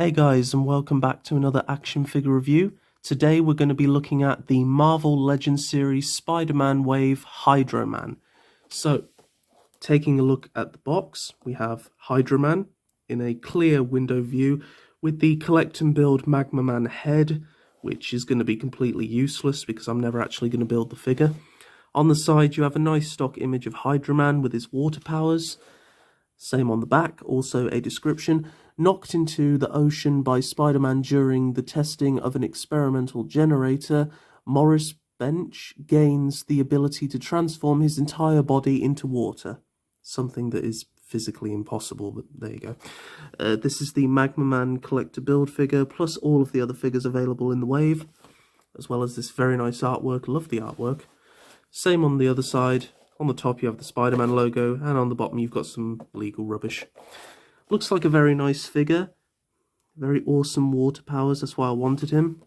Hey guys, and welcome back to another action figure review. Today we're going to be looking at the Marvel Legends series Spider-Man Wave Hydro Man. So, taking a look at the box, we have Hydro Man in a clear window view with the collect and build Magma Man head, which is going to be completely useless because I'm never actually going to build the figure. On the side you have a nice stock image of Hydro Man with his water powers. Same on the back, also a description. Knocked into the ocean by Spider-Man during the testing of an experimental generator, Morris Bench gains the ability to transform his entire body into water. Something that is physically impossible, but there you go. This is the Magma Man collector build figure, plus all of the other figures available in the wave, as well as this very nice artwork. Love the artwork. Same on the other side. On the top you have the Spider-Man logo, and on the bottom you've got some legal rubbish. Looks like a very nice figure. Very awesome water powers, that's why I wanted him.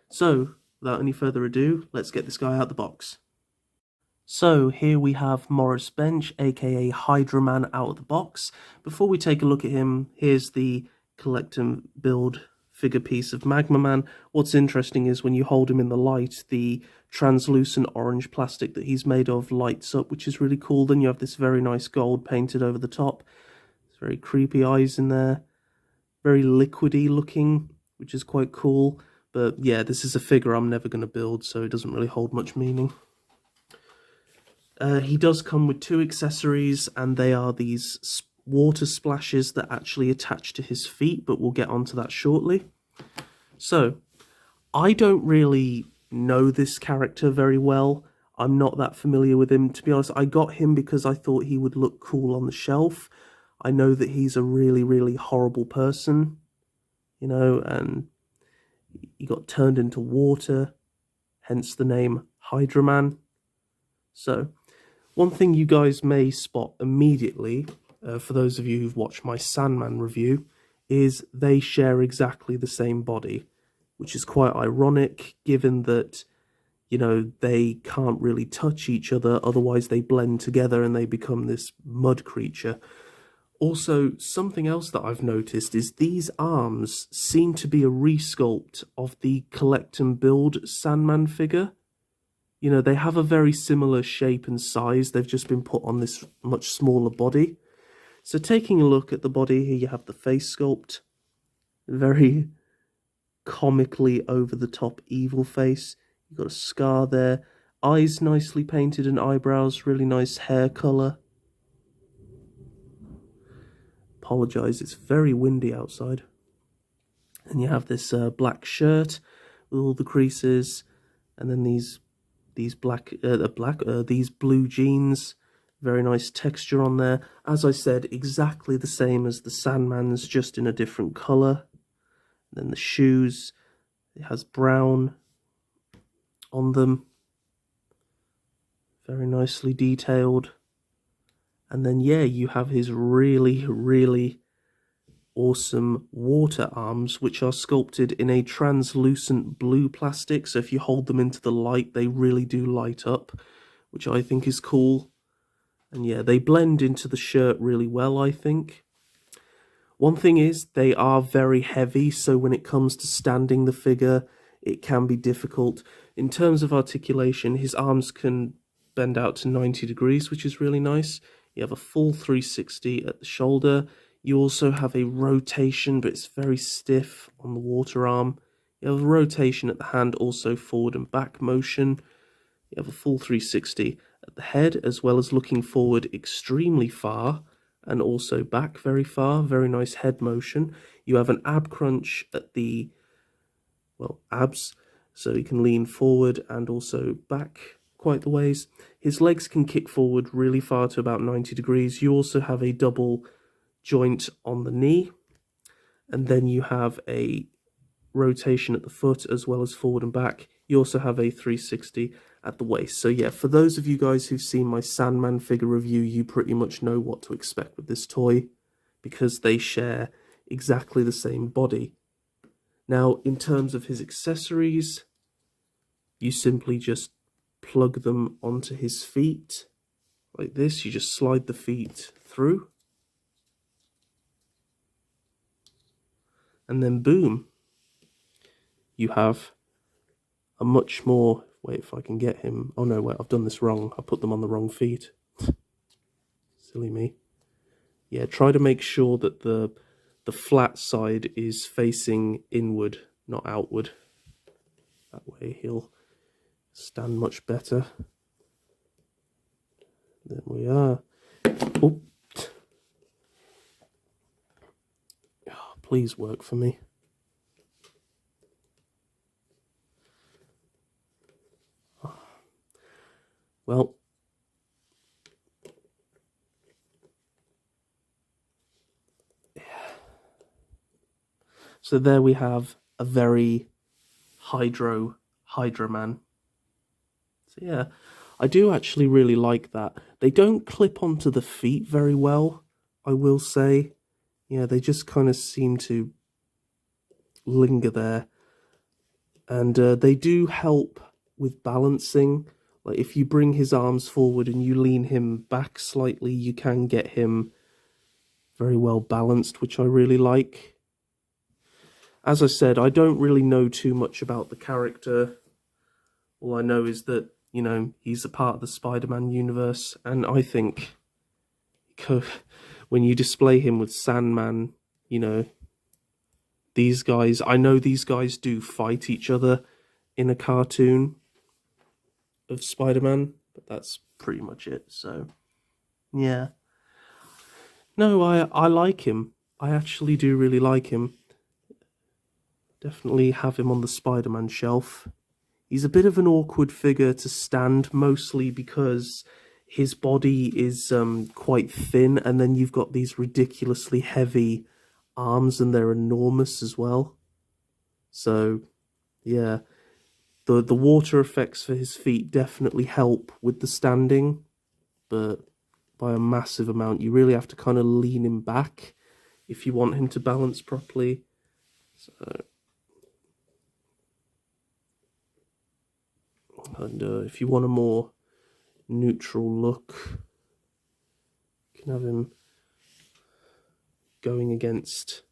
So, without any further ado, let's get this guy out the box. So, here we have Morris Bench, aka Hydro Man, out of the box. Before we take a look at him, here's the collect and build figure piece of Magma Man. What's interesting is when you hold him in the light, the translucent orange plastic that he's made of lights up, which is really cool. Then you have this very nice gold painted over the top. It's very creepy eyes in there. Very liquidy looking, which is quite cool. But yeah, this is a figure I'm never going to build, so it doesn't really hold much meaning. He does come with two accessories, and they are these water splashes that actually attach to his feet, but we'll get onto that shortly. So, I don't really know this character very well. I'm not that familiar with him. To be honest, I got him because I thought he would look cool on the shelf. I know that he's a really, really horrible person, you know, and he got turned into water, hence the name Hydro Man. So, one thing you guys may spot immediately, for those of you who've watched my Sandman review, is they share exactly the same body, which is quite ironic given that, you know, they can't really touch each other, otherwise they blend together and they become this mud creature. Also, something else that I've noticed is these arms seem to be a resculpt of the collect and build Sandman figure. You know, they have a very similar shape and size, they've just been put on this much smaller body. So taking a look at the body, here you have the face sculpt. Very comically over-the-top evil face. You've got a scar there. Eyes nicely painted and eyebrows, really nice hair colour. Apologise, it's very windy outside. And you have this black shirt with all the creases, and then these blue jeans. Very nice texture on there. As I said, exactly the same as the Sandman's, just in a different colour. Then the shoes, it has brown on them. Very nicely detailed. And then, yeah, you have his really, really awesome water arms, which are sculpted in a translucent blue plastic. So if you hold them into the light, they really do light up, which I think is cool. And yeah, they blend into the shirt really well, I think. One thing is, they are very heavy, so when it comes to standing the figure, it can be difficult. In terms of articulation, his arms can bend out to 90 degrees, which is really nice. You have a full 360 at the shoulder. You also have a rotation, but it's very stiff on the water arm. You have a rotation at the hand, also forward and back motion. You have a full 360 at the head, as well as looking forward extremely far, and also back very far. Very nice head motion. You have an ab crunch at the, well, abs, so he can lean forward and also back quite the ways. His legs can kick forward really far to about 90 degrees. You also have a double joint on the knee, and then you have a rotation at the foot as well as forward and back. You also have a 360 at the waist. So yeah, for those of you guys who've seen my Sandman figure review, you pretty much know what to expect with this toy, because they share exactly the same body. Now, in terms of his accessories, you simply just plug them onto his feet like this. You just slide the feet through. and then boom, you have a much more... Wait, if I can get him... Oh no, wait, I've done this wrong. I put them on the wrong feet. Silly me. Yeah, try to make sure that the flat side is facing inward, not outward. That way he'll stand much better. There we are. Oh. Oh, please work for me. Well, so there we have a very Hydro Man. So yeah, I do actually really like that. They don't clip onto the feet very well, I will say. Yeah, they just kind of seem to linger there. And they do help with balancing. Like if you bring his arms forward and you lean him back slightly, you can get him very well balanced, which I really like. As I said, I don't really know too much about the character. All I know is that, you know, he's a part of the Spider-Man universe, and I think when you display him with Sandman, you know, these guys, I know these guys do fight each other in a cartoon of Spider-Man, but that's pretty much it. So yeah, no, I like him. I actually do really like him. Definitely have him on the Spider-Man shelf. He's a bit of an awkward figure to stand, mostly because his body is quite thin, and then you've got these ridiculously heavy arms, and they're enormous as well. So yeah, the water effects for his feet definitely help with the standing, but by a massive amount. You really have to kind of lean him back if you want him to balance properly. So, and if you want a more neutral look, you can have him going against...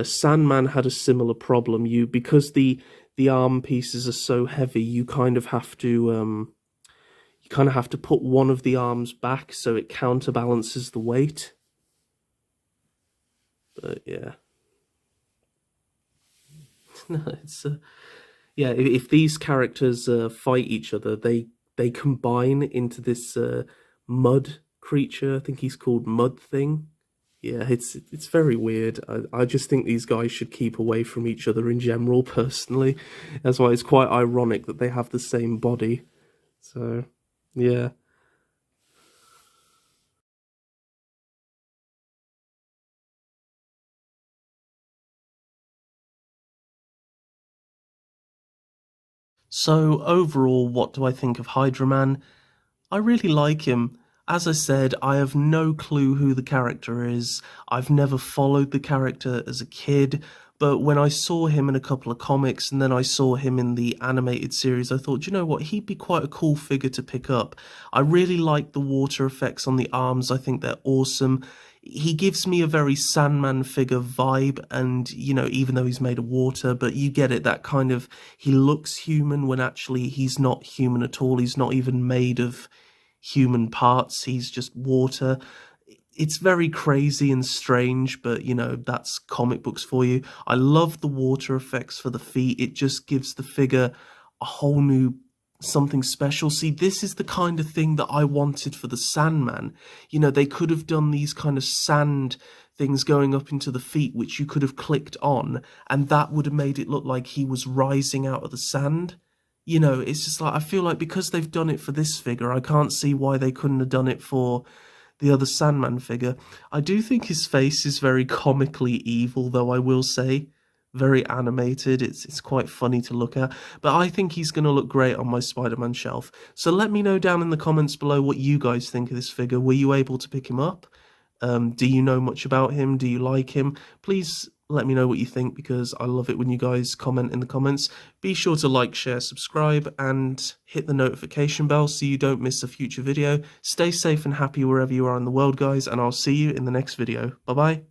Sandman had a similar problem. Because the arm pieces are so heavy, you kind of have to put one of the arms back so it counterbalances the weight. But yeah, no, it's yeah. If these characters fight each other, they combine into this mud creature. I think he's called Mud Thing. Yeah, it's very weird. I just think these guys should keep away from each other in general, personally. That's why it's quite ironic that they have the same body. So, yeah. So, overall, what do I think of Hydra Man? I really like him. As I said, I have no clue who the character is. I've never followed the character as a kid, but when I saw him in a couple of comics and then I saw him in the animated series, I thought, you know what, he'd be quite a cool figure to pick up. I really like the water effects on the arms. I think they're awesome. He gives me a very Sandman figure vibe, and, you know, even though he's made of water, but you get it, that kind of, he looks human when actually he's not human at all. He's not even made of human parts, he's just water. It's very crazy and strange, but, you know, that's comic books for you. I love the water effects for the feet. It just gives the figure a whole new something special. See, this is the kind of thing that I wanted for the Sandman. You know, they could have done these kind of sand things going up into the feet, which you could have clicked on, and that would have made it look like he was rising out of the sand. You know, it's just like, I feel like because they've done it for this figure, I can't see why they couldn't have done it for the other Sandman figure. I do think his face is very comically evil, though, I will say. Very animated. It's quite funny to look at. But I think he's going to look great on my Spider-Man shelf. So let me know down in the comments below what you guys think of this figure. Were you able to pick him up? Do you know much about him? Do you like him? Please let me know what you think, because I love it when you guys comment in the comments. Be sure to like, share, subscribe, and hit the notification bell so you don't miss a future video. Stay safe and happy wherever you are in the world, guys, and I'll see you in the next video. Bye-bye.